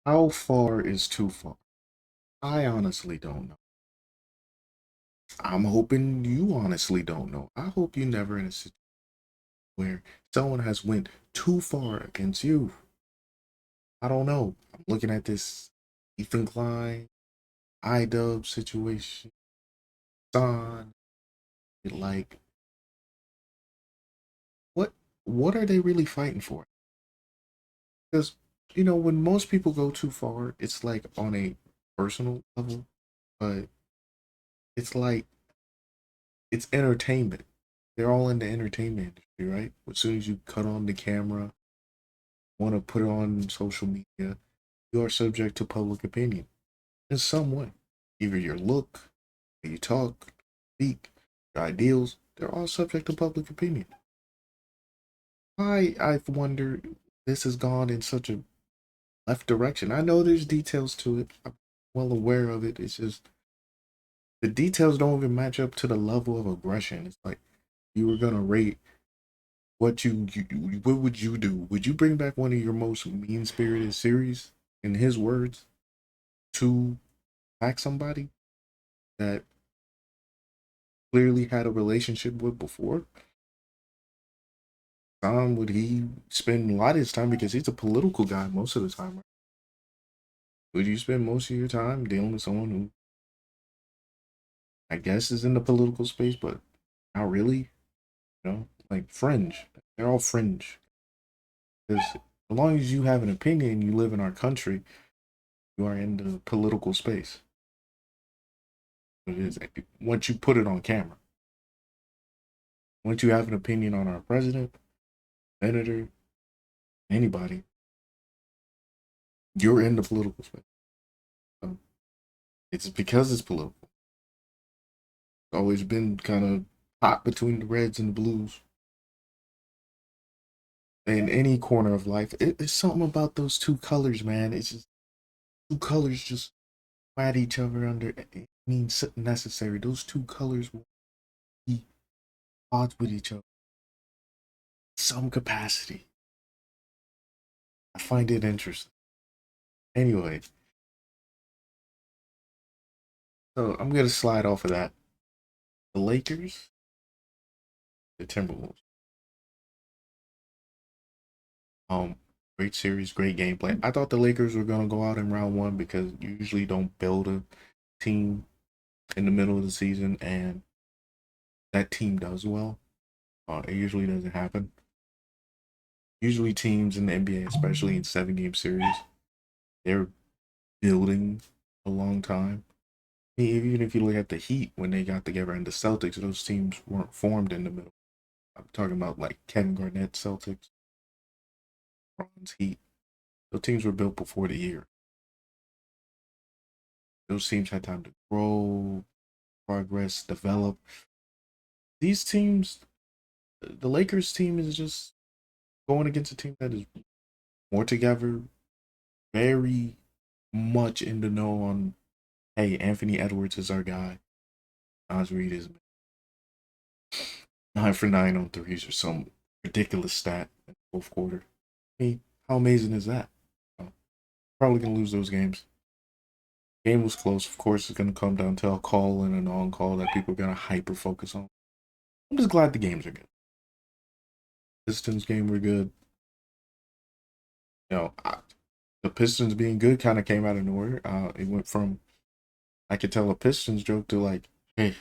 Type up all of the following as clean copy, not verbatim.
How far is too far? I honestly don't know. I'm hoping you honestly don't know. I hope you never in a situation where someone has went too far against you. I don't know. I'm looking at this Ethan Klein, IDub situation, Son. Like, what what are they really fighting for? Because when most people go too far, it's like on a personal level, but it's like it's entertainment. They're all in the entertainment industry, right? As soon as you cut on the camera, want to put it on social media, you are subject to public opinion in some way. Either your look, how you talk, speak, your ideals, they're all subject to public opinion. I've wondered this has gone in such a left direction. I know there's details to it. I'm well aware of it. It's just the details don't even match up to the level of aggression. It's like you were gonna rate what would you do? Would you bring back one of your most mean spirited series, in his words, to attack somebody that clearly had a relationship with before? Would he spend a lot of his time, because he's a political guy most of the time, right? Would you spend most of your time dealing with someone who I guess is in the political space, but not really? Like fringe. They're all fringe. Because as long as you have an opinion and you live in our country, you are in the political space. It is once you put it on camera. Once you have an opinion on our president, senator, anybody, you're in the political space. So it's because it's political. It's always been kind of hot between the reds and the blues. In any corner of life, it's something about those two colors, man. It's just two colors just at each other under means necessary. Those two colors will be odds with each other. Some capacity. I find it interesting. Anyway, so I'm gonna slide off of that. The Lakers, the Timberwolves. Um, Great series, great gameplay. I thought the Lakers were gonna go out in round one because you usually don't build a team in the middle of the season, and that team does well. It usually doesn't happen. Usually, teams in the NBA, especially in 7 game series, they're building a long time. Even if you look at the Heat when they got together and the Celtics, those teams weren't formed in the middle. I'm talking about like Kevin Garnett Celtics, Bronze Heat. Those teams were built before the year. Those teams had time to grow, progress, develop. These teams, the Lakers team is just going against a team that is more together, very much in the know on, hey, Anthony Edwards is our guy. Nas Reed is 9 for 9 on threes or some ridiculous stat in the fourth quarter. I mean, how amazing is that? Probably gonna lose those games. Game was close. Of course, it's gonna come down to a call and a non-call that people are gonna hyper focus on. I'm just glad the games are good. Pistons game were good. You know, the Pistons being good kind of came out of nowhere. It went from I could tell a Pistons joke to like, hey,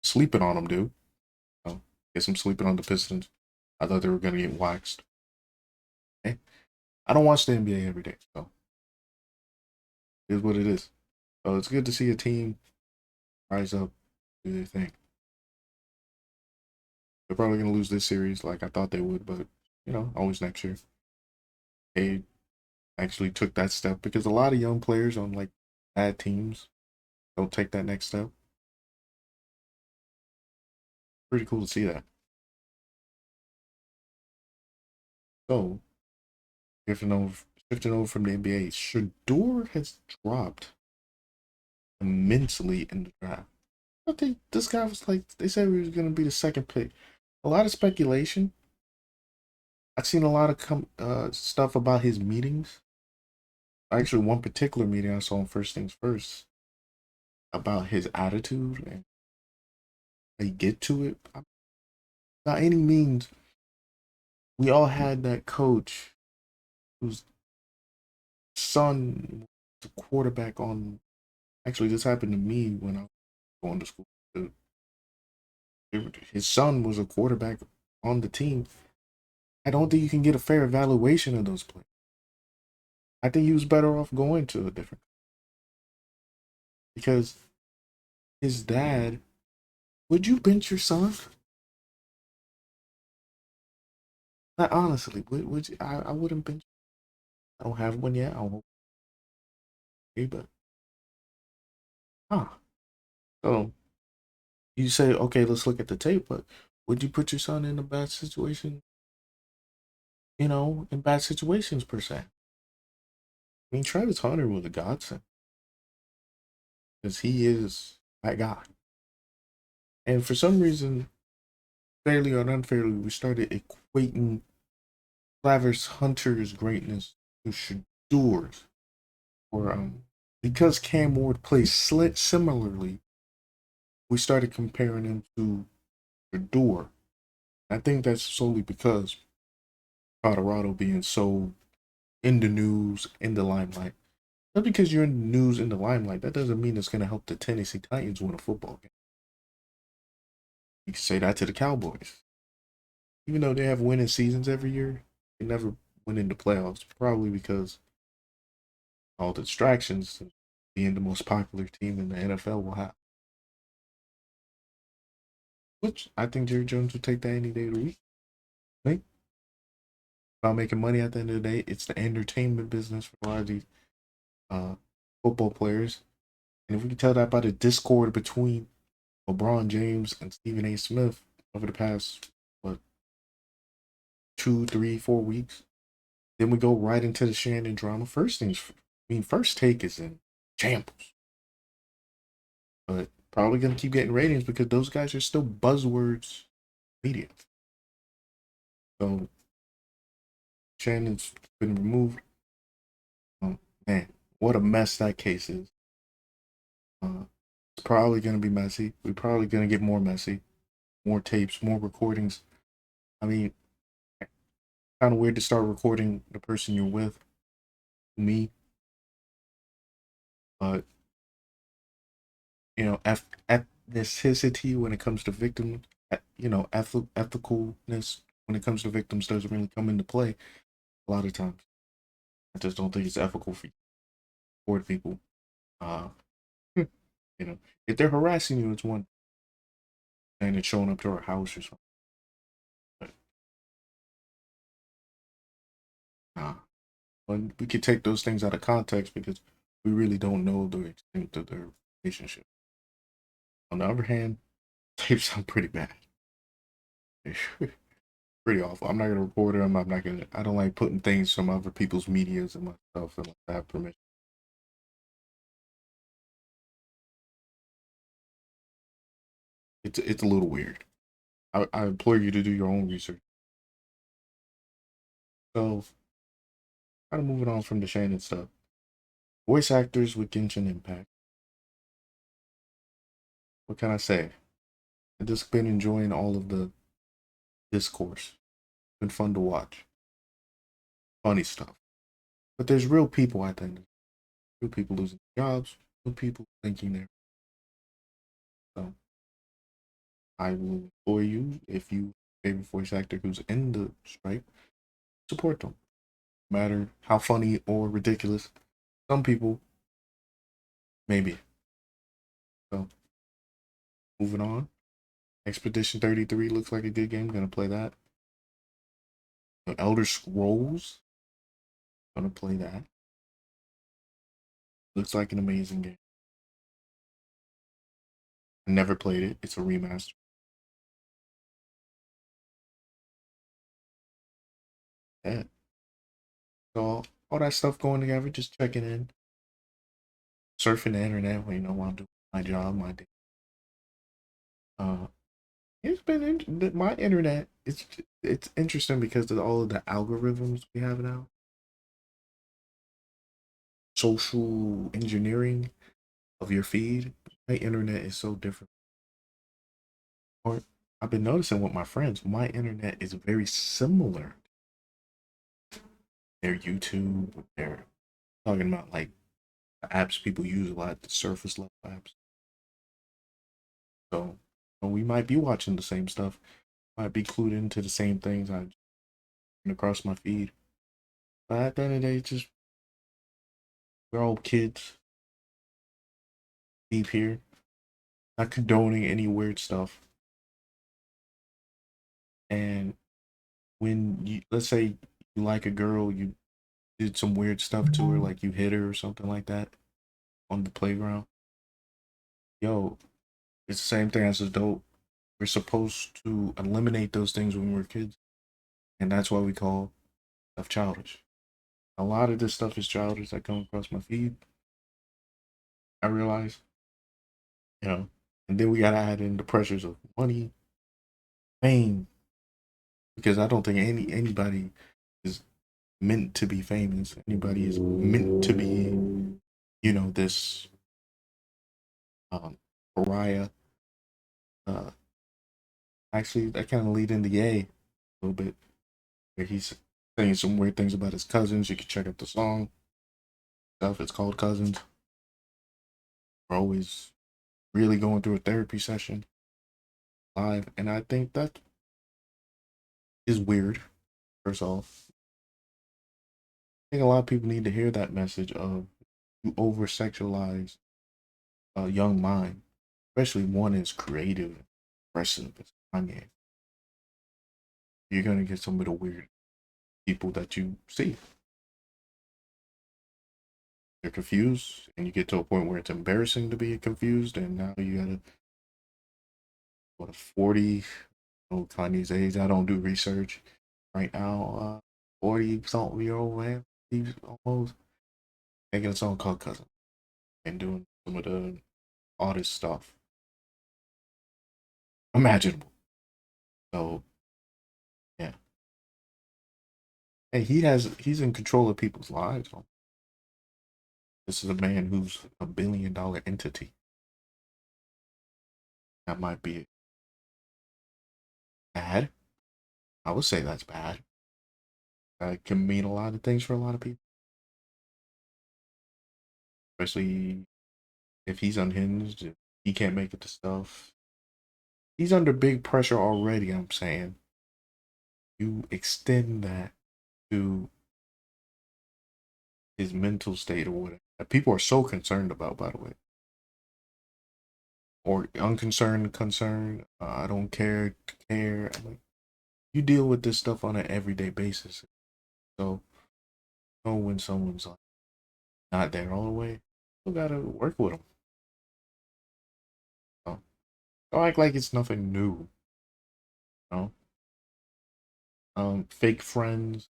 sleeping on them, dude. Guess I'm sleeping on the Pistons. I thought they were gonna get waxed. Hey, I don't watch the NBA every day, so it is what it is. So it's good to see a team rise up, do their thing. They're probably gonna lose this series, like I thought they would, but always next year. They actually took that step because a lot of young players on like bad teams don't take that next step. Pretty cool to see that. So shifting over from the NBA, Shador has dropped immensely in the draft. I think this guy was like they said he was going to be the second pick. A lot of speculation. I've seen a lot of stuff about his meetings. Actually, one particular meeting I saw on First Things First about his attitude and how he get to it. By any means, we all had that coach whose son was a quarterback on. Actually, this happened to me when I was going to school. His son was a quarterback on the team. I don't think you can get a fair evaluation of those players. I think he was better off going to a different because his dad. Would you bench your son? Like, honestly, would you, I wouldn't bench. I don't have one yet. I won't. But huh. So you say, okay, let's look at the tape, but would you put your son in a bad situation? In bad situations per se. I mean, Travis Hunter was a godsend because he is that guy. And for some reason, fairly or unfairly, we started equating Travis Hunter's greatness to Shador's. Or because Cam Ward plays similarly, we started comparing him to Shador. I think that's solely because Colorado being so in the news, in the limelight. Not because you're in the news, in the limelight, that doesn't mean it's going to help the Tennessee Titans win a football game. You can say that to the Cowboys. Even though they have winning seasons every year, they never win in the playoffs, probably because all the distractions being the most popular team in the NFL will have. Which I think Jerry Jones would take that any day of the week. Right? About making money at the end of the day, it's the entertainment business for a lot of these uh, football players. And if we can tell that by the discord between LeBron James and Stephen A. Smith over the past, what, 2, 3, 4 weeks, then we go right into the Shannon drama. First Take is in shambles, but probably going to keep getting ratings because those guys are still buzzwords media. So Shannon's been removed. Man, what a mess that case is. It's probably going to be messy. We're probably going to get more messy, more tapes, more recordings. I mean, kind of weird to start recording the person you're with, me, but ethnicity when it comes to victim, ethicalness when it comes to victims doesn't really come into play a lot of times. I just don't think it's ethical for you to report people. Uh, you know, if they're harassing you, it's one thing, and it's showing up to our house or something. But nah, but we could take those things out of context because we really don't know the extent of their relationship. On the other hand, they sound pretty bad. Pretty awful. I'm not gonna report them. I'm not gonna. I don't like putting things from other people's medias and my stuff unless I have permission. It's a little weird. I implore you to do your own research. So, kind of moving on from the Shannon stuff. Voice actors with Genshin Impact. What can I say? I've just been enjoying all of the discourse. Been fun to watch. Funny stuff. But there's real people out there. Real people losing jobs. Real people thinking they're. So I will implore you, if you favorite voice actor who's in the strike, support them. No matter how funny or ridiculous. Some people, maybe. So moving on. Expedition 33 looks like a good game. Gonna play that. Elder Scrolls. Gonna play that. Looks like an amazing game. I never played it. It's a remaster. Yeah. So all that stuff going together, just checking in, surfing the internet when while I'm doing my job, my day. Uh, it's been my internet. It's interesting because of all of the algorithms we have now. social engineering of your feed. My internet is so different. Or I've been noticing with my friends, my internet is very similar. Their YouTube, they're talking about like the apps people use a lot, the surface level apps. So we might be watching the same stuff, might be clued into the same things I across my feed. But at the end of the day, it's just we're all kids deep here, not condoning any weird stuff. And when you, let's say you like a girl, you did some weird stuff to her, like you hit her or something like that on the playground. Yo, it's the same thing as adult. We're supposed to eliminate those things when we're kids, and that's why we call stuff childish. A lot of this stuff is childish that come across my feed. I realize, you know, and then we gotta add in the pressures of money, fame, because I don't think anybody is meant to be famous. Anybody is meant to be, this pariah. Uh, Actually, that kind of lead into Ye a little bit, where he's saying some weird things about his cousins. You can check out the song stuff. It's called Cousins. We're always really going through a therapy session live, and I think that is weird. First off, I think a lot of people need to hear that message of you over sexualize a young mind, especially one as creative and expressive as Kanye. You're gonna get some of the weird people that you see. They're confused, and you get to a point where it's embarrassing to be confused, and now you gotta, what, 40, oh, Kanye's age. I don't do research right now. 40 something year old man, he's almost making a song called Cousin and doing some of the oddest stuff imaginable. So, yeah. And he's in control of people's lives. This is a man who's $1 billion entity. That might be bad. I would say that's bad. That can mean a lot of things for a lot of people, especially if he's unhinged, if he can't make it to stuff. He's under big pressure already, I'm saying. You extend that to his mental state or whatever. That people are so concerned about, by the way. Or unconcerned, concerned. I don't care, care. I'm like, you deal with this stuff on an everyday basis. So, know when someone's like not there all the way, you gotta work with them. So, don't act like it's nothing new. You know? Fake friends.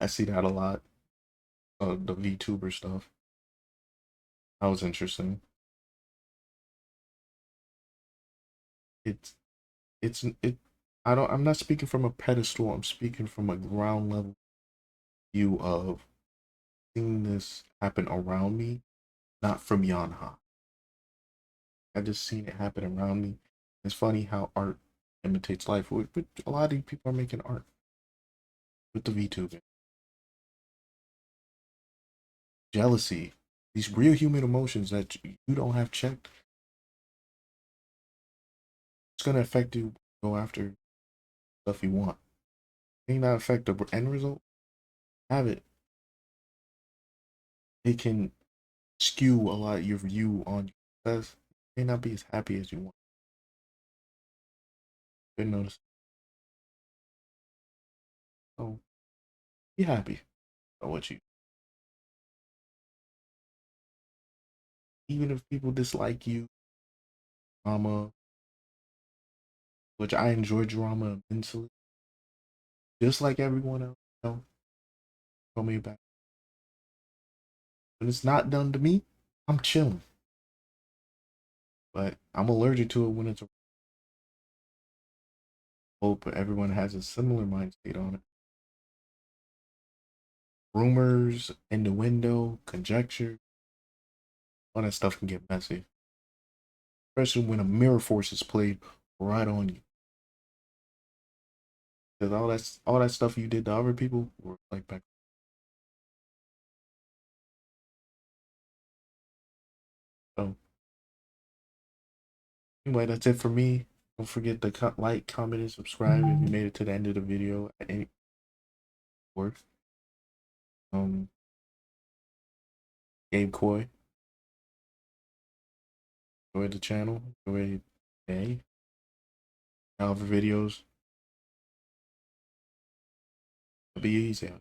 I see that a lot. The VTuber stuff. That was interesting. It's it. I don't. I'm not speaking from a pedestal. I'm speaking from a ground level view of seeing this happen around me, not from yon high. I just seen it happen around me. It's funny how art imitates life. But a lot of these people are making art with the VTuber. Jealousy, these real human emotions that you don't have checked, it's gonna affect you. Go after stuff you want. It may not affect the end result. Have it. It can skew a lot of your view on success. You may not be as happy as you want. Good notice. So be happy about what you. Even if people dislike you, drama, which I enjoy drama immensely, just like everyone else. Tell me about. When it's not done to me, I'm chilling. But I'm allergic to it when it's. Hope everyone has a similar mind state on it. rumors, innuendo, conjecture, all that stuff can get messy. Especially when a mirror force is played right on you. Because all that stuff you did to other people were like back. So anyway, that's it for me. Don't forget to like, comment, and subscribe if you made it to the end of the video at any work. Gabe Coy, enjoy the channel, enjoy the day, however videos. Be easy.